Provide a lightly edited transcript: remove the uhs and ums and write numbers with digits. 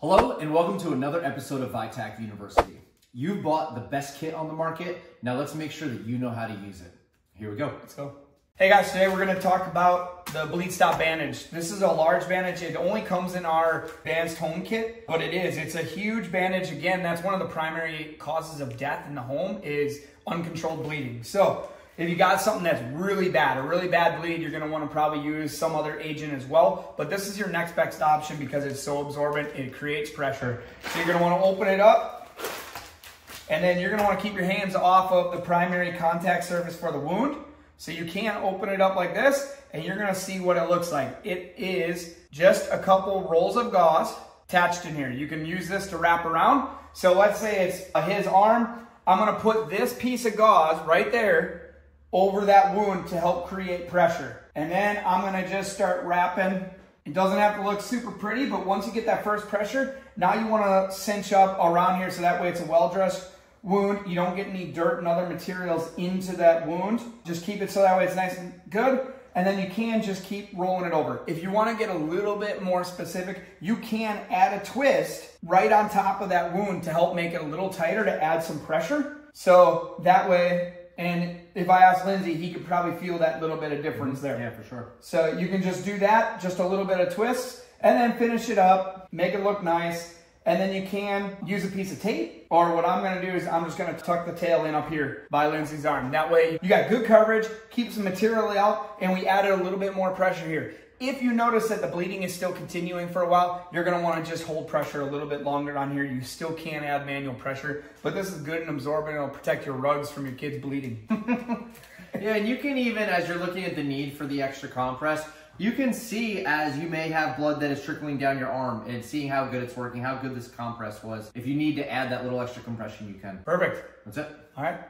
Hello and welcome to another episode of ViTAC University. You've bought the best kit on the market. Now let's make sure that you know how to use it. Here we go. Let's go. Hey guys, today we're going to talk about the BleedStop Bandage. This is a large bandage. It only comes in our advanced home kit, but it's a huge bandage. Again, that's one of the primary causes of death in the home is uncontrolled bleeding. So if you got something that's really bad, a really bad bleed, you're going to want to probably use some other agent as well. But this is your next best option because it's so absorbent, it creates pressure. So you're going to want to open it up, and then you're going to want to keep your hands off of the primary contact surface for the wound. So you can open it up like this, and you're going to see what it looks like. It is just a couple rolls of gauze attached in here. You can use this to wrap around. So let's say it's his arm. I'm going to put this piece of gauze right there over that wound to help create pressure. And then I'm gonna just start wrapping. It doesn't have to look super pretty, but once you get that first pressure, now you wanna cinch up around here so that way it's a well-dressed wound. You don't get any dirt and other materials into that wound. Just keep it so that way it's nice and good. And then you can just keep rolling it over. If you wanna get a little bit more specific, you can add a twist right on top of that wound to help make it a little tighter to add some pressure. So that way, and if I ask Lindsay, he could probably feel that little bit of difference there. Yeah, for sure. So you can just do that, just a little bit of twists, and then finish it up, make it look nice, and then you can use a piece of tape, or what I'm gonna do is I'm just gonna tuck the tail in up here by Lindsay's arm. That way you got good coverage, keeps the material out, and we added a little bit more pressure here. If you notice that the bleeding is still continuing for a while, you're gonna wanna just hold pressure a little bit longer on here. You still can add manual pressure, but this is good and absorbent. It'll protect your rugs from your kids bleeding. Yeah, and you can even, as you're looking at the need for the extra compress, you can see as you may have blood that is trickling down your arm and seeing how good it's working, how good this compress was. If you need to add that little extra compression, you can. Perfect. That's it. All right.